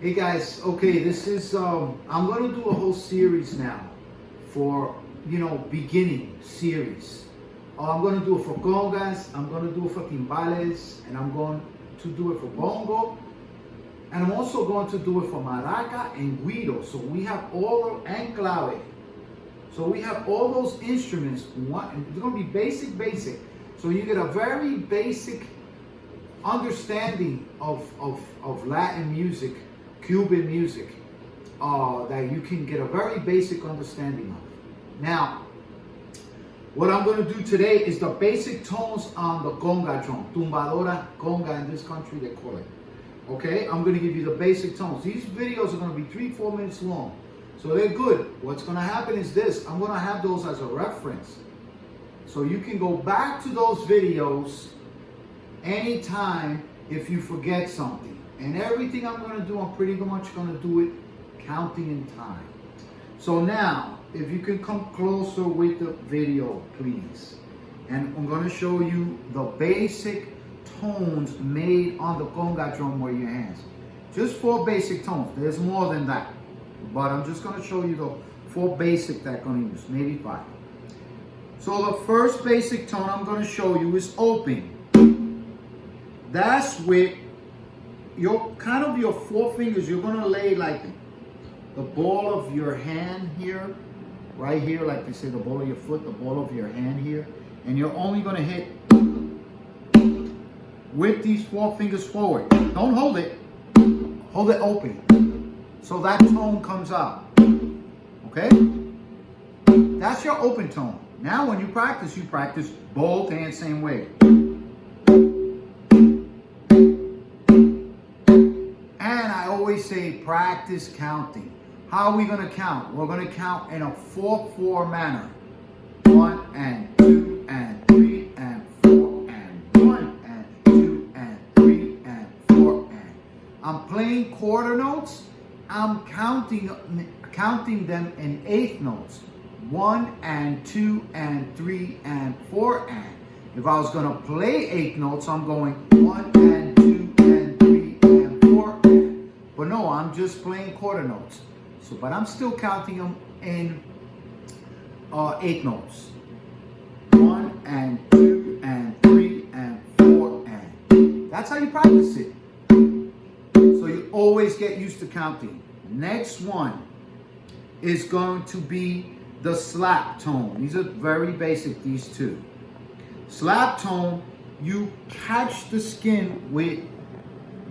Hey guys, okay, this is I'm gonna do a whole series now for beginning series. I'm gonna do it for congas, I'm gonna do it for timbales, and I'm going to do it for bongo, and I'm also going to do it for maraca and guido. So we have all and clave. So we have all those instruments. It's gonna be basic. So you get a very basic understanding of Latin music, Cuban music, that you can get a very basic understanding of. Now, what I'm going to do today is the basic tones on the conga drum, tumbadora conga in this country they call it. Okay, I'm going to give you the basic tones. These videos are going to be 3-4 minutes long, so they're good. What's going to happen is this: I'm going to have those as a reference, so you can go back to those videos anytime if you forget something. And everything I'm going to do, I'm pretty much going to do it counting in time. So now, if you can come closer with the video, please. And I'm going to show you the basic tones made on the conga drum with your hands. Just 4 basic tones. There's more than that. But I'm just going to show you the 4 basic that I'm going to use, maybe 5. So the first basic tone I'm going to show you is open. That's with your 4 fingers. You're gonna lay like the ball of your hand here, right here, like they say, the ball of your foot, the ball of your hand here, and you're only gonna hit with these 4 fingers forward. Don't hold it. Hold it open, so that tone comes out. Okay? That's your open tone. Now, when you practice both hands same way. Say practice counting. How are we going to count? We're going to count in a 4/4 manner. 1 and 2 and 3 and 4 and 1 and 2 and 3 and 4 and. I'm playing quarter notes. I'm counting them in 1/8 notes. 1 and 2 and 3 and 4 and. If I was going to play 8 notes, I'm going 1 and 2 and 3 and 4 and. But no, I'm just playing quarter notes. So, but I'm still counting them in 8 notes. 1 and 2 and 3 and 4 and. That's how you practice it. So you always get used to counting. Next one is going to be the slap tone. These are very basic, these 2. Slap tone, you catch the skin with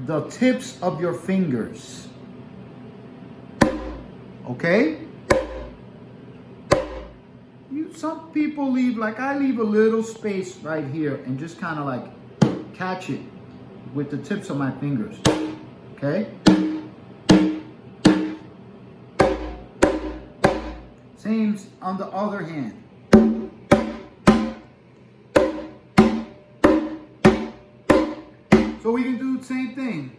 the tips of your fingers. Okay? Some people leave, like I leave a little space right here and just kind of like catch it with the tips of my fingers. Okay? Same on the other hand. So we can do the same thing.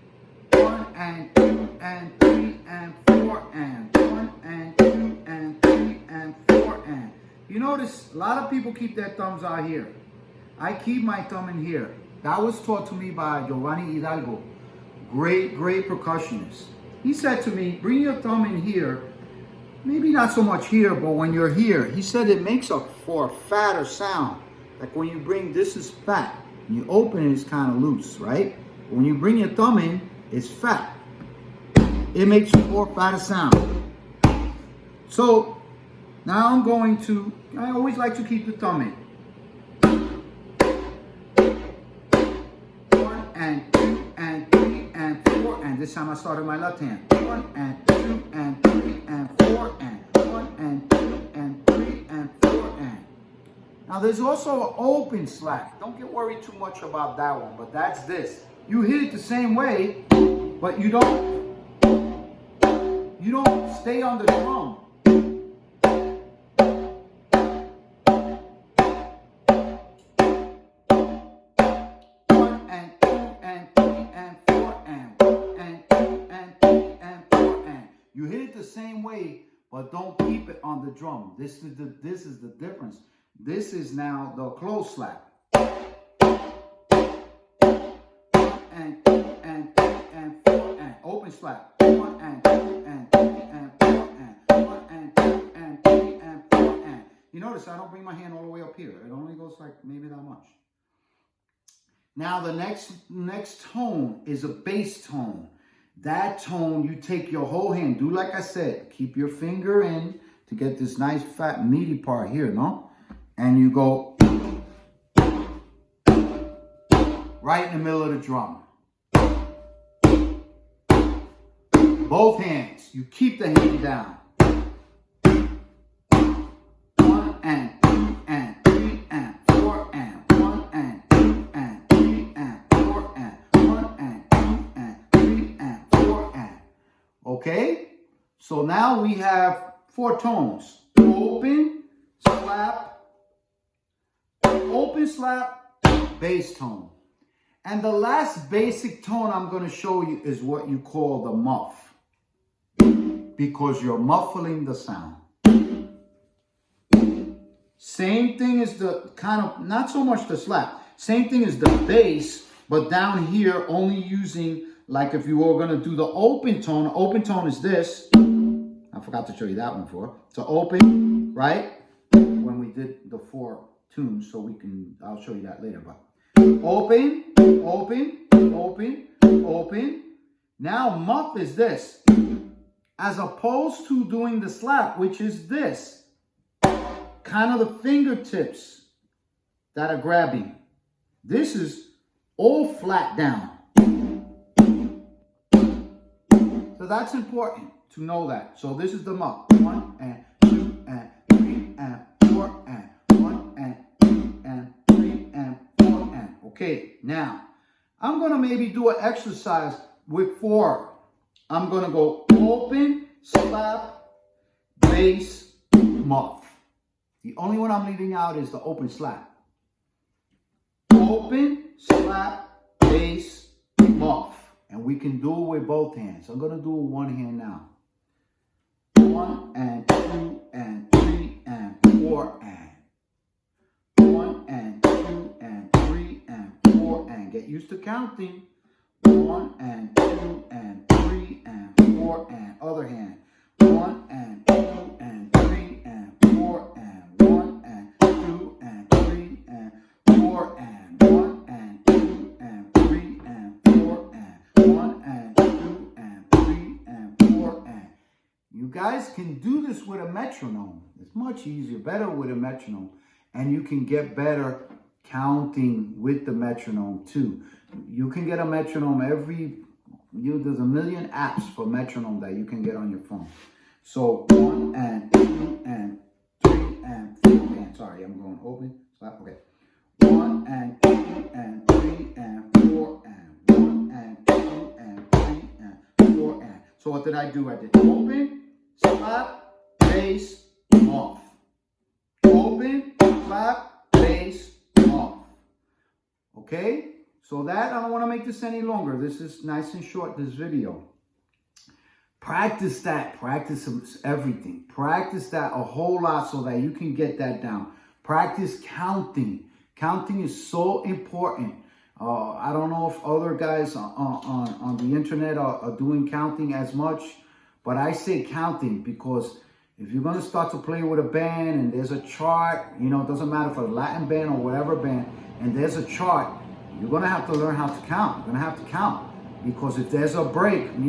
1 and 2 and 3 and 4 and. 1 and 2 and 3 and 4 and. You notice a lot of people keep their thumbs out here. I keep my thumb in here. That was taught to me by Giovanni Hidalgo. Great percussionist. He said to me, bring your thumb in here. Maybe not so much here, but when you're here, he said it makes for a fatter sound. Like when you bring, this is fat. When you open it, it's kind of loose, right? When you bring your thumb in, it's fat. It makes more fatter sound. So now I'm going to, I always like to keep the thumb in. 1 and 2 and 3 and 4 and. This time I started my left hand. 1 and 2 and 3 and 4 and. 1 and 2 and 3 and 4 and. Now there's also an open slap. Don't get worried too much about that one, but that's this. You hit it the same way, but you don't stay on the drum. 1 and 2 and 3 and 4 and. 1 and 2 and 3 and 4 and. You hit it the same way, but don't keep it on the drum. This is the difference. This is now the close slap. And 2 and 3 and 4 and. Open slap. 1 and 2 and 3 and 4 and 1 and 2 and 3 and 4 and. You notice I don't bring my hand all the way up here. It only goes like maybe that much. Now the next tone is a bass tone. That tone, you take your whole hand. Do like I said. Keep your finger in to get this nice fat meaty part here, no? And you go right in the middle of the drum. Both hands. You keep the hand down. 1 and 2 and 3 and 4 and 1 and 2 and 3 and 4 and 1 and 2 and 3 and 4 and. Okay? So now we have 4 tones. Open, slap, bass tone. And the last basic tone I'm going to show you is what you call the muff. Because you're muffling the sound. Same thing as the kind of, not so much the slap. Same thing as the bass, but down here only using, like if you were going to do the open tone is this. I forgot to show you that one before. So open, right? When we did the 4 tunes, so I'll show you that later. But open, open, open, open. Now muff is this. As opposed to doing the slap, which is this. Kind of the fingertips that are grabbing. This is all flat down. So that's important to know that. So this is the muff. 1 and 2 and 3 and 4 and 1 and 2 and 3 and 4 and. Okay, now I'm going to maybe do an exercise with 4. I'm going to go open, slap, bass, muff. The only one I'm leaving out is the open slap. Open, slap, bass, muff. And we can do it with both hands. I'm going to do it with one hand now. 1 and 2 and 3 and 4 and. 1 and 2 and 3 and 4 and. Get used to counting. 1 and 2 and 3 and 4 and. Other hand. 1 and 2 and 3 and 4 and. 1 and 2 and 3 and 4 and. 1 and 2 and 3 and 4 and. 1 and 2 and 3 and 4 and. You guys can do this with a metronome. It's much easier, better with a metronome. And you can get better counting with the metronome too. You can get a metronome there's a million apps for metronome that you can get on your phone. So 1 and 2 and 3 and 4 and. Sorry, I'm going open, slap, okay. 1 and 2 and 3 and 4 and. 1 and 2 and 3 and 4 and. So what did I do? I did open, slap, bass, muff. Open, slap, bass, muff. Okay? So that, I don't want to make this any longer. This is nice and short, this video. Practice that. Practice everything. Practice that a whole lot so that you can get that down. Practice counting. Counting is so important. I don't know if other guys on the internet are doing counting as much, but I say counting because if you're going to start to play with a band and there's a chart, it doesn't matter for a Latin band or whatever band, and there's a chart, you're going to have to learn how to count. You're going to have to count because if there's a break, 30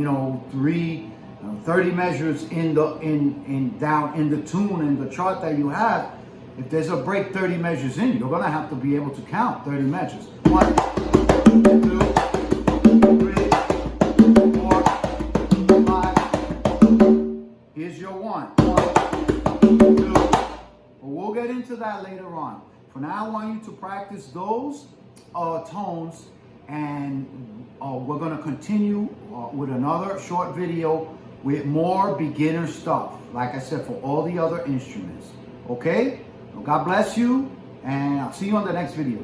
measures down in the tune in the chart that you have, if there's a break 30 measures in, you're going to have to be able to count 30 measures. 1, 2, 3, 4, 5. Here's your 1, 2. But we'll get into that later on. For now, I want you to practice those tones, and we're going to continue with another short video with more beginner stuff, like I said, for all the other instruments. Okay? Well, God bless you, and I'll see you on the next video.